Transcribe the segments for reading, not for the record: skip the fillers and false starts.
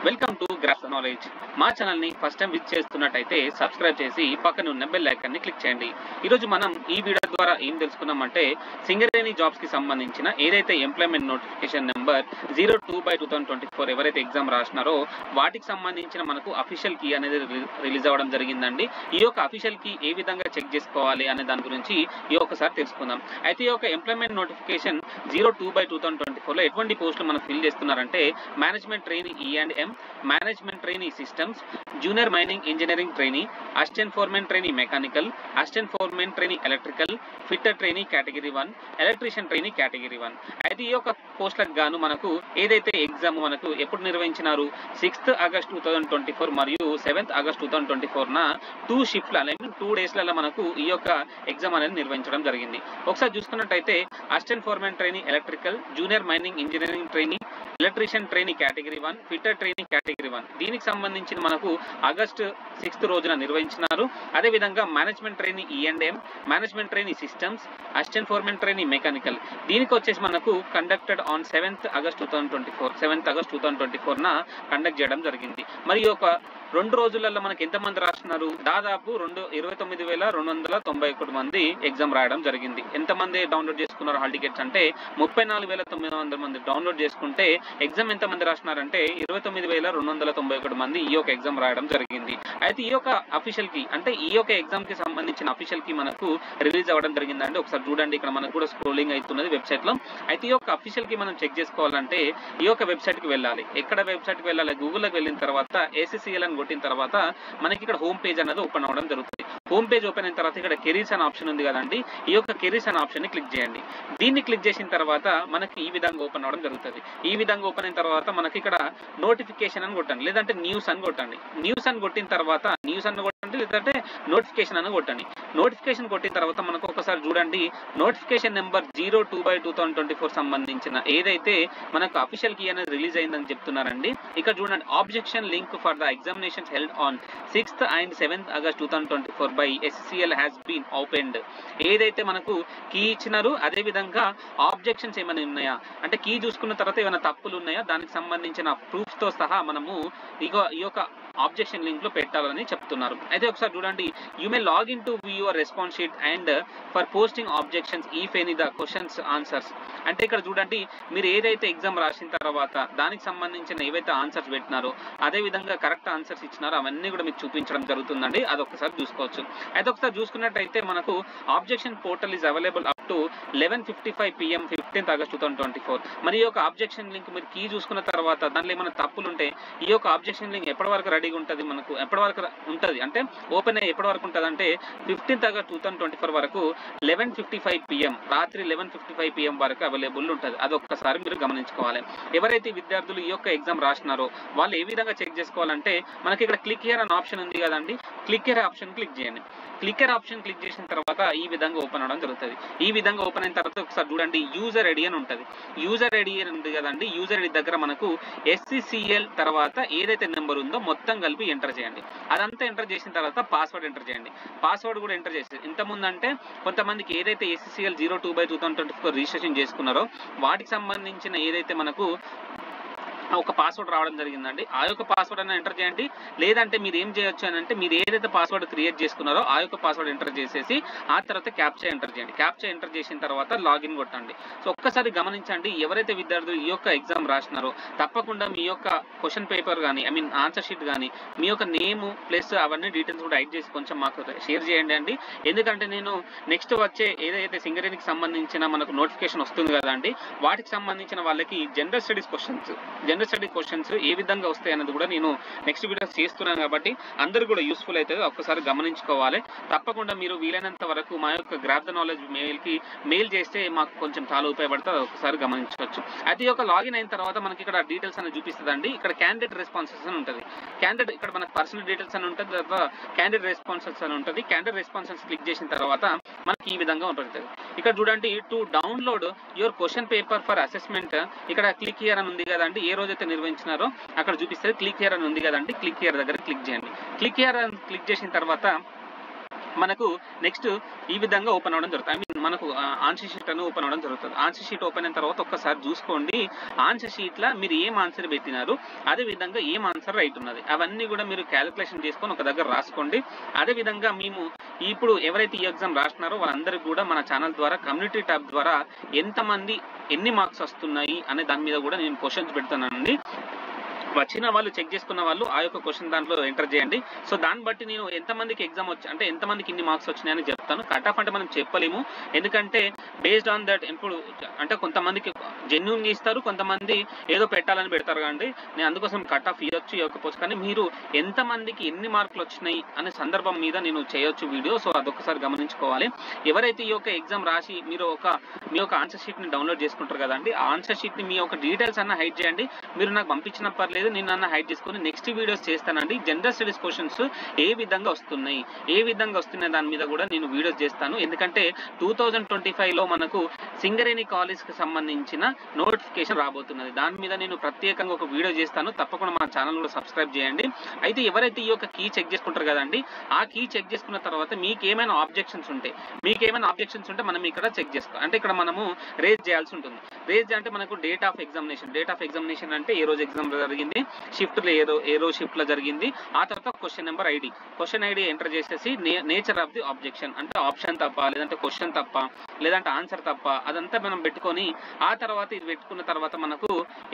Welcome to graph knowledge. మా ఛానల్ని first time visit చేస్తున్నట్టయితే subscribe చేసి పక్కన ఉన్న బెల్ ఐకాన్ని క్లిక్ చేయండి. ఈరోజు మనం ఈ వీడియో ద్వారా ఏం తెలుసుకున్నామంటే సింగరేణి జాబ్స్కి సంబంధించిన ఏదైతే ఎంప్లాయ్మెంట్ నోటిఫికేషన్ నెంబర్ 02/2024 ఎవరైతే ఎగ్జామ్ రాసినారో వాటికి సంబంధించిన మనకు అఫీషియల్ కీ అనేది రిలీజ్ అవ్వడం జరిగిందండి. ఈ యొక్క అఫీషియల్ కీ ఏ విధంగా చెక్ చేసుకోవాలి అనే దాని గురించి ఈ ఒక్కసారి తెలుసుకుందాం. అయితే ఈ యొక్క ఎంప్లాయ్మెంట్ నోటిఫికేషన్ 02/2024లో ఎటువంటి పోస్టులు మనం ఫిల్ చేస్తున్నారంటే management trainee E&M, management trainee systems, junior mining engineering trainee, assistant foreman trainee mechanical, assistant foreman trainee electrical, fitter trainee category 1, electrician trainee category 1. అయితే ఈ యొక్క పోస్టులకు గాను మనకు ఏదైతే ఎగ్జామ్ మనకు ఎప్పుడు నిర్వహించినారు 6th August 2024 మరియు 7th August 2024న 2 షిఫ్ట్లు అనేది 2 డేస్లలో మనకు ఈ యొక్క ఎగ్జామ్ అనేది నిర్వహించడం జరిగింది. ఒకసారి చూసుకున్నట్టయితే assistant foreman trainee electrical, junior mining engineering trainee, electrician trainee category 1, fitter trainee category 1 దీనికి సంబంధించిన మనకు ఆగస్టు 6th రోజున నిర్వహించినారు. అదేవిధంగా management trainee E&M, management trainee systems, assistant foreman trainee mechanical దీనికి వచ్చేసి మనకు కండక్టెడ్ ఆన్ 7th August 2024న కండక్ట్ చేయడం జరిగింది. మరి ఒక 2 రోజులలో మనకి ఎంతమంది రాస్తున్నారు? దాదాపు 29,291 మంది ఎగ్జామ్ రాయడం జరిగింది. ఎంతమంది డౌన్లోడ్ చేసుకున్నారు హాల్ టికెట్స్ అంటే 34,900 మంది డౌన్లోడ్ చేసుకుంటే ఎగ్జామ్ ఎంతమంది రాస్తున్నారంటే 29,291 మంది ఈ యొక్క ఎగ్జామ్ రాయడం జరిగింది. అయితే ఈ యొక్క అఫీషియల్ కి అంటే ఈ యొక్క ఎగ్జామ్ కి సంబంధించిన అఫీషియల్ కి మనకు రిలీజ్ అవ్వడం జరిగిందంటే ఒకసారి చూడండి, ఇక్కడ మనకు కూడా స్క్రోలింగ్ అవుతున్నది వెబ్సైట్ లో. అయితే ఈ యొక్క అఫీషియల్ కి మనం చెక్ చేసుకోవాలంటే ఈ యొక్క వెబ్సైట్ కి వెళ్ళాలి. ఎక్కడ వెబ్సైట్ కి వెళ్ళాలి? గూగుల్లోకి వెళ్ళిన తర్వాత ACCL అని కొట్టిన తర్వాత మనకి ఇక్కడ హోమ్ పేజ్ అనేది ఓపెన్ అవ్వడం జరుగుతుంది. హోమ్ పేజ్ ఓపెన్ అయిన తర్వాత ఇక్కడ కెరీర్స్ అనే ఆప్షన్ ఉంది కదండి, ఈ యొక్క కెరీర్స్ అనే ఆప్షన్ ని క్లిక్ చేయండి. దీన్ని క్లిక్ చేసిన తర్వాత మనకి ఈ విధంగా ఓపెన్ అవ్వడం జరుగుతుంది. ఈ విధంగా ఓపెన్ అయిన తర్వాత మనకి ఇక్కడ నోటిఫికేషన్ అని కొట్టండి, లేదంటే న్యూస్ అని కొట్టండి. న్యూస్ అని కొట్టిన తర్వాత న్యూస్ అని కొట్టండి, లేదంటే నోటిఫికేషన్ అని కొట్టండి. నోటిఫికేషన్ కొట్టిన తర్వాత మనకు ఒకసారి చూడండి, నోటిఫికేషన్ నెంబర్ 02/2024 సంబంధించిన ఏదైతే మనకు అఫీషియల్ కీ అనేది రిలీజ్ అయిందని చెప్తున్నారండి. ఇక్కడ చూడండి, objection link for the examinations held on 6th and 7th August 2024 by SCL has been opened. ఏదైతే మనకు కీ ఇచ్చినారు అదే విధంగా ఆబ్జెక్షన్స్ ఏమైనా ఉన్నాయా అంటే కీ చూసుకున్న తర్వాత ఏమైనా తప్పులు ఉన్నాయా దానికి సంబంధించిన ప్రూఫ్స్ తో సహా మనము ఈ యొక్క ఆబ్జెక్షన్ లింక్ లో పెట్టాలని చెప్తున్నారు. అయితే ఒకసారి చూడండి, you may log in to view your response sheet and for posting objections if any the questions answers. అంటే ఇక్కడ చూడండి, మీరు ఏదైతే ఎగ్జామ్ రాసిన తర్వాత దానికి సంబంధించిన ఏవైతే ఆన్సర్స్ పెట్టినారో అదే విధంగా కరెక్ట్ ఆన్సర్స్ ఇచ్చినారో అవన్నీ కూడా మీకు చూపించడం జరుగుతుందండి. అది ఒకసారి చూసుకోవచ్చు. అయితే ఒకసారి చూసుకున్నట్టయితే మనకు objection portal is available up to 11:55 PM 15th August 2024. మరి ఈ యొక్క ఆబ్జెక్షన్ లింక్ మీరు కీ చూసుకున్న తర్వాత దానిలో ఏమైనా తప్పులు ఉంటే ఈ యొక్క ఆబ్జెక్షన్ లింక్ ఎప్పటి వరకు రెడీగా ఉంటుంది, మనకు ఎప్పటి వరకు ఉంటుంది అంటే ఓపెన్ అయ్యి ఎప్పటి వరకు ఉంటుంది అంటే 15th August 2024 వరకు 11:55 PM రాత్రి 11:55 PM వరకు అవైలబుల్ ఉంటుంది. అది ఒక్కసారి మీరు గమనించుకోవాలి. ఎవరైతే విద్యార్థులు ఈ యొక్క ఎగ్జామ్ రాసినారో వాళ్ళు ఏ విధంగా చెక్ చేసుకోవాలంటే మనకి ఇక్కడ క్లిక్ హియర్ అనే ఆప్షన్ ఉంది కదండి, క్లిక్ హియర్ ఆప్షన్ క్లిక్ చేయండి. క్లిక్ హియర్ ఆప్షన్ క్లిక్ చేసిన తర్వాత ఈ విధంగా ఓపెన్ అవడం జరుగుతుంది. ఈ విధంగా ఓపెన్ అయిన తర్వాత ఒకసారి చూడండి, యూజర్ ఐడి అని ఉంటుంది. యూజర్ ఐడి అని ఉంది కదండి, యూజర్ ఐడి దగ్గర మనకు SCCL తర్వాత ఏదైతే నెంబర్ ఉందో మొత్తం కలిపి ఎంటర్ చేయండి. అదంతా ఎంటర్ చేసిన తర్వాత పాస్వర్డ్ ఎంటర్ చేయండి. పాస్వర్డ్ కూడా ఎంటర్ చేసి ఇంతకుముందు అంటే కొంతమందికి ఏదైతే SCCL 02/2024 రిజిస్ట్రేషన్ చేసుకున్నారో వాటికి సంబంధించిన ఏదైతే మనకు ఒక పాస్వర్డ్ రావడం జరిగిందండి, ఆ యొక్క పాస్వర్డ్ అని ఎంటర్ చేయండి. లేదంటే మీరు ఏం చేయొచ్చు అని అంటే మీరు ఏదైతే పాస్వర్డ్ క్రియేట్ చేసుకున్నారో ఆ యొక్క పాస్వర్డ్ ఎంటర్ చేసేసి ఆ తర్వాత క్యాప్చా ఎంటర్ చేయండి. క్యాప్చా ఎంటర్ చేసిన తర్వాత లాగిన్ కొట్టండి. సో ఒక్కసారి గమనించండి, ఎవరైతే విద్యార్థులు ఈ యొక్క ఎగ్జామ్ రాసినారో తప్పకుండా మీ యొక్క క్వశ్చన్ పేపర్ కానీ ఆన్సర్ షీట్ కానీ మీ యొక్క నేము ప్లస్ అవన్నీ డీటెయిల్స్ కూడా యాడ్ చేసి కొంచెం మాకు షేర్ చేయండి అండి. ఎందుకంటే నేను నెక్స్ట్ వచ్చే ఏదైతే సింగరేణికి సంబంధించిన మనకు నోటిఫికేషన్ వస్తుంది కదా అండి, వాటికి సంబంధించిన వాళ్ళకి జనరల్ స్టడీస్ క్వశ్చన్స్ ఏ విధంగా వస్తాయి అనేది కూడా నేను నెక్స్ట్ వీడియోస్ చేస్తున్నాను కాబట్టి అందరూ కూడా యూస్ఫుల్ అవుతుంది. ఒక్కసారి గమనించుకోవాలి. తప్పకుండా మీరు వీలైనంత వరకు మా యొక్క గ్రాఫ్ ద నాలెడ్జ్ మెయిల్ చేస్తే మాకు కొంచెం చాలా ఉపయోగపడుతుంది. అది ఒకసారి గమనించవచ్చు. అయితే ఈ యొక్క లాగిన్ అయిన తర్వాత మనకి ఇక్కడ డీటెయిల్స్ అనేది చూపిస్తుందండి. ఇక్కడ క్యాండిడేట్ రెస్పాన్సెస్ అని ఉంటుంది. ఇక్కడ మనకు పర్సనల్ డీటెయిల్స్ అని ఉంటుంది, తర్వాత క్యాండిడేట్ రెస్పాన్సెస్ అని ఉంటుంది. క్యాండిడేట్ రెస్పాన్సెస్ క్లిక్ చేసిన తర్వాత మనకి ఈ విధంగా ఉంటుంది. ఇక్కడ చూడండి, to download your question paper for assessment ఇక్కడ క్లిక్ హియర్ అని ఉంది కదండి, ఏ రోజైతే నిర్వహించినారో అక్కడ చూపిస్తుంది. క్లిక్ హియర్ అని ఉంది కదండి, క్లిక్ హియర్ దగ్గర క్లిక్ చేయండి. క్లిక్ హియర్ అని క్లిక్ చేసిన తర్వాత మనకు నెక్స్ట్ ఈ విధంగా ఓపెన్ అవ్వడం జరుగుతుంది. మనకు ఆన్సర్ షీట్ అని ఓపెన్ అవ్వడం జరుగుతుంది. ఆన్సర్ షీట్ ఓపెన్ అయిన తర్వాత ఒక్కసారి చూసుకోండి, ఆన్సర్ షీట్లో మీరు ఏం ఆన్సర్ పెట్టినారు, అదే విధంగా ఏం ఆన్సర్ రైట్ ఉన్నది అవన్నీ కూడా మీరు క్యాలిక్యులేషన్ చేసుకొని ఒక దగ్గర రాసుకోండి. అదే విధంగా మేము ఇప్పుడు ఎవరైతే ఈ ఎగ్జామ్ రాస్తున్నారో వాళ్ళందరికీ కూడా మన ఛానల్ ద్వారా కమ్యూనిటీ ట్యాబ్ ద్వారా ఎంతమంది ఎన్ని మార్క్స్ వస్తున్నాయి అనే దాని మీద కూడా నేను క్వశ్చన్స్ పెడతానండి. వచ్చిన వాళ్ళు చెక్ చేసుకున్న వాళ్ళు ఆ యొక్క క్వశ్చన్ దాంట్లో ఎంటర్ చేయండి. సో దాన్ని బట్టి నేను ఎంతమందికి ఎగ్జామ్ వచ్చి అంటే ఎంతమందికి ఇన్ని మార్క్స్ వచ్చినాయని చెప్తాను. కట్ ఆఫ్ అంటే మనం చెప్పలేము, ఎందుకంటే బేస్డ్ ఆన్ దట్ ఇప్పుడు అంటే కొంతమందికి జెన్యూన్గా ఇస్తారు, కొంతమంది ఏదో పెట్టాలని పెడతారు కండి. నేను అందుకోసం కట్ ఆఫ్ ఇవ్వచ్చు ఇవ్వకపోవచ్చు, కానీ మీరు ఎంతమందికి ఎన్ని మార్కులు వచ్చినాయి అనే సందర్భం మీద నేను చేయొచ్చు వీడియో. సో అదొకసారి గమనించుకోవాలి. ఎవరైతే ఈ యొక్క ఎగ్జామ్ రాసి మీరు మీ యొక్క ఆన్సర్ షీట్ని డౌన్లోడ్ చేసుకుంటారు కదండి, ఆ ఆన్సర్ షీట్ని మీ యొక్క డీటెయిల్స్ అన్న హైడ్ చేయండి. మీరు నాకు పంపించిన పర్లేదు, నేను హైడ్ చేసుకొని నెక్స్ట్ వీడియోస్ చేస్తానండి. జనరల్ స్టడీస్ క్వశ్చన్స్ ఏ విధంగా వస్తున్నాయి దాని మీద కూడా నేను వీడియోస్ చేస్తాను. ఎందుకంటే 2025లో మనకు సింగరేణి కాలేజ్కి సంబంధించిన నోటిఫికేషన్ రాబోతున్నది. దాని మీద నేను ప్రత్యేకంగా ఒక వీడియో చేస్తాను. తప్పకుండా మా ఛానల్ కూడా సబ్స్క్రైబ్ చేయండి. అయితే ఎవరైతే ఈ యొక్క కీ చెక్ చేసుకుంటారు కదండి, ఆ కీ చెక్ చేసుకున్న తర్వాత మీకు ఏమైనా ఆబ్జెక్షన్స్ ఉంటే మనం ఇక్కడ చెక్ చేస్తాం. అంటే ఇక్కడ మనము రేజ్ చేయాల్సి ఉంటుంది. రేజ్ అంటే మనకు డేట్ ఆఫ్ ఎగ్జామినేషన్ అంటే ఏ రోజు ఎగ్జామ్ జరిగింది, షిఫ్ట్లో ఏ రోజు షిఫ్ట్లో జరిగింది, ఆ తర్వాత క్వశ్చన్ ఐడి ఎంటర్ చేసేసి నేచర్ ఆఫ్ ది ఆబ్జెక్షన్ అంటే ఆప్షన్ తప్ప, లేదంటే క్వశ్చన్ తప్ప, లేదంటే ఆన్సర్ తప్ప, అదంతా మనం పెట్టుకొని ఆ తర్వాత ఇది పెట్టుకున్న తర్వాత మనకు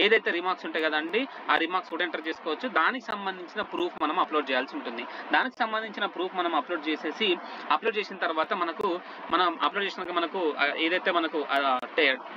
ఏదైతే రిమార్క్స్ ఉంటాయి కదండి, ఆ రిమార్క్స్ కూడా ఎంటర్ చేసుకోవచ్చు. దానికి సంబంధించిన ప్రూఫ్ మనం అప్లోడ్ చేయాల్సి ఉంటుంది. దానికి సంబంధించిన ప్రూఫ్ మనం అప్లోడ్ చేసిన తర్వాత మనం అప్లోడ్ చేసినాక మనకు ఏదైతే మనకు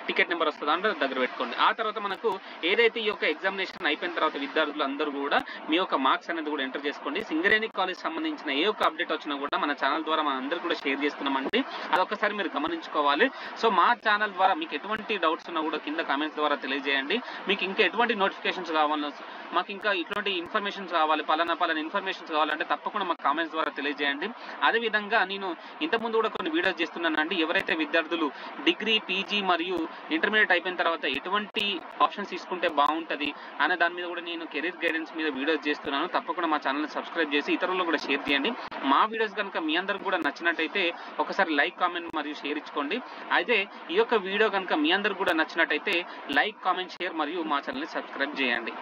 టికెట్ నెంబర్ వస్తుందో అంటే దగ్గర పెట్టుకోండి. ఆ తర్వాత మనకు ఏదైతే ఈ యొక్క ఎగ్జామినేషన్ అయిపోయిన తర్వాత విద్యార్థులు అందరూ కూడా మీ యొక్క మార్క్స్ అనేది కూడా ఎంటర్ చేసుకోండి. సింగరేణి కాలేజ్ సంబంధించిన ఏ ఒక్క అప్డేట్ వచ్చినా కూడా మన ఛానల్ ద్వారా మన అందరూ కూడా షేర్ చేస్తున్నామండి. అదొకసారి మీరు గమనించుకోవాలి. సో మా ఛానల్ ద్వారా మీకు ఎటువంటి డౌట్స్ ఉన్నా కూడా కింద కామెంట్స్ ద్వారా తెలియజేయండి. మీకు ఇంకా ఎటువంటి నోటిఫికేషన్స్ కావాలన్నా, మాకు ఇంకా ఇటువంటి ఇన్ఫర్మేషన్స్ కావాలి, పలానా ఇన్ఫర్మేషన్స్ కావాలంటే తప్పకుండా మాకు కామెంట్స్ ద్వారా తెలియజేయండి. అదేవిధంగా నేను ఇంతకుముందు కూడా కొన్ని వీడియోస్ చేస్తున్నానండి. ఎవరైతే విద్యార్థులు డిగ్రీ, పీజీ మరియు ఇంటర్మీడియట్ అయిపోయిన తర్వాత ఎటువంటి ఆప్షన్స్ తీసుకుంటే బాగుంటుంది అనే దాని మీద కూడా నేను కెరీర్ గైడెన్స్ మీద వీడియోస్ చేస్తున్నాను. తప్పకుండా మా ఛానల్ని సబ్స్క్రైబ్ చేసి ఇతరులకు కూడా షేర్ చేయండి. మా వీడియోస్ కనుక మీ అందరికి కూడా నచ్చినట్టయితే ఒకసారి లైక్, కామెంట్ మరియు షేర్ ఇచ్చుకోండి. అయితే ఈ యొక్క వీడియో కనుక మీ అందరికి కూడా నచ్చినట్టయితే లైక్, కామెంట్, షేర్ మరియు మా ఛానల్ని సబ్స్క్రైబ్ చేయండి.